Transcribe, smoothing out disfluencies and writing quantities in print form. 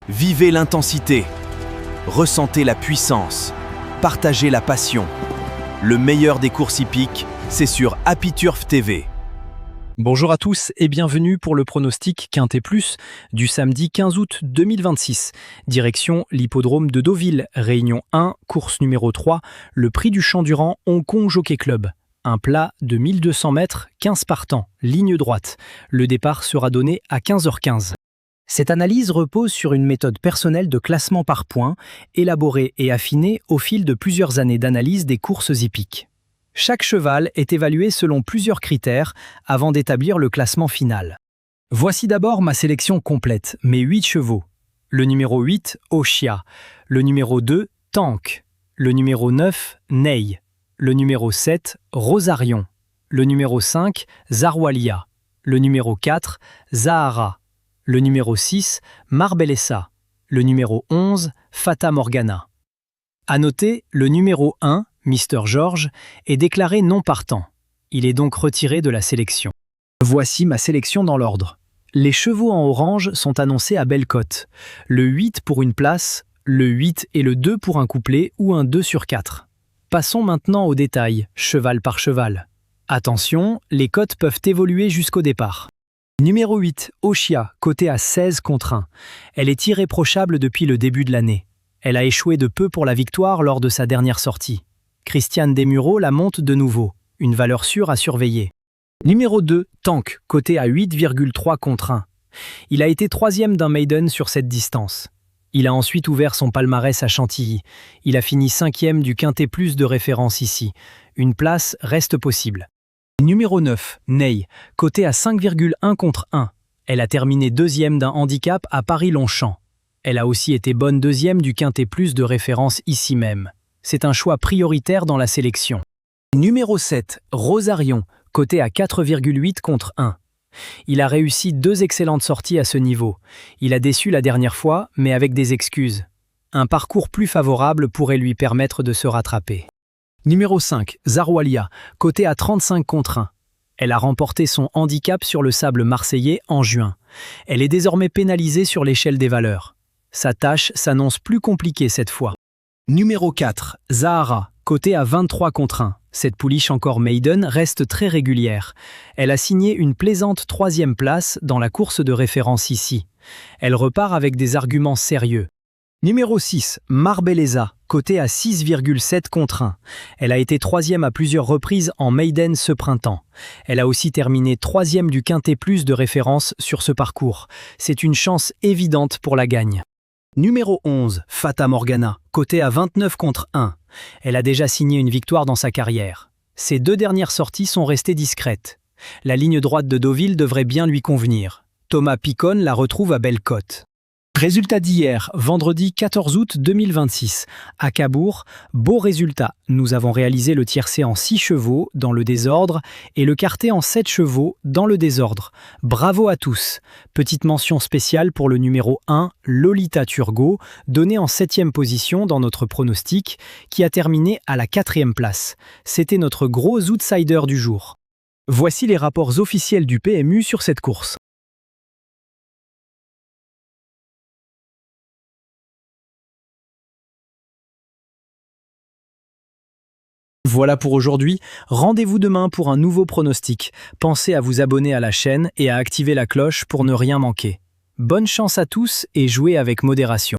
Vivez l'intensité, ressentez la puissance, partagez la passion. Le meilleur des courses hippiques, c'est sur Happy Turf TV. Bonjour à tous et bienvenue pour le pronostic Quintet Plus du samedi 15 août 2026. Direction l'hippodrome de Deauville, Réunion 1, course numéro 3, le prix du Champ-Durand Hong Kong Jockey Club. Un plat de 1200 mètres, 15 partants, ligne droite. Le départ sera donné à 15h15. Cette analyse repose sur une méthode personnelle de classement par points, élaborée et affinée au fil de plusieurs années d'analyse des courses hippiques. Chaque cheval est évalué selon plusieurs critères avant d'établir le classement final. Voici d'abord ma sélection complète, mes 8 chevaux. Le numéro 8, Oshia. Le numéro 2, Tank. Le numéro 9, Ney. Le numéro 7, Rosarion. Le numéro 5, Zarwalia. Le numéro 4, Zahara. Le numéro 6, Marbellessa. Le numéro 11, Fata Morgana. À noter, le numéro 1, Mr. George, est déclaré non partant. Il est donc retiré de la sélection. Voici ma sélection dans l'ordre. Les chevaux en orange sont annoncés à belle cote. Le 8 pour une place, le 8 et le 2 pour un couplet ou un 2 sur 4. Passons maintenant aux détails, cheval par cheval. Attention, les cotes peuvent évoluer jusqu'au départ. Numéro 8, Oshia, cotée à 16 contre 1. Elle est irréprochable depuis le début de l'année. Elle a échoué de peu pour la victoire lors de sa dernière sortie. Christiane Desmureaux la monte de nouveau, une valeur sûre à surveiller. Numéro 2, Tank, coté à 8,3 contre 1. Il a été troisième d'un maiden sur cette distance. Il a ensuite ouvert son palmarès à Chantilly. Il a fini 5e du Quintet Plus de référence ici. Une place reste possible. Numéro 9, Ney, coté à 5,1 contre 1. Elle a terminé 2e d'un handicap à Paris-Longchamp. Elle a aussi été bonne 2e du Quintet Plus de référence ici même. C'est un choix prioritaire dans la sélection. Numéro 7, Rosarion, coté à 4,8 contre 1. Il a réussi 2 excellentes sorties à ce niveau. Il a déçu la dernière fois, mais avec des excuses. Un parcours plus favorable pourrait lui permettre de se rattraper. Numéro 5, Zarwalia, coté à 35 contre 1. Elle a remporté son handicap sur le sable marseillais en juin. Elle est désormais pénalisée sur l'échelle des valeurs. Sa tâche s'annonce plus compliquée cette fois. Numéro 4, Zahara, coté à 23 contre 1. Cette pouliche encore maiden reste très régulière. Elle a signé une plaisante 3e place dans la course de référence ici. Elle repart avec des arguments sérieux. Numéro 6, Marbellessa, coté à 6,7 contre 1. Elle a été 3e à plusieurs reprises en maiden ce printemps. Elle a aussi terminé 3e du Quintet Plus de référence sur ce parcours. C'est une chance évidente pour la gagne. Numéro 11, Fata Morgana, coté à 29 contre 1. Elle a déjà signé une victoire dans sa carrière. Ses 2 dernières sorties sont restées discrètes. La ligne droite de Deauville devrait bien lui convenir. Thomas Picon la retrouve à belle cote. Résultat d'hier, vendredi 14 août 2026. À Cabourg, beau résultat. Nous avons réalisé le tiercé en 6 chevaux dans le désordre et le quartet en 7 chevaux dans le désordre. Bravo à tous. Petite mention spéciale pour le numéro 1, Lolita Turgot, donné en 7e position dans notre pronostic, qui a terminé à la 4e place. C'était notre gros outsider du jour. Voici les rapports officiels du PMU sur cette course. Voilà pour aujourd'hui, rendez-vous demain pour un nouveau pronostic. Pensez à vous abonner à la chaîne et à activer la cloche pour ne rien manquer. Bonne chance à tous et jouez avec modération.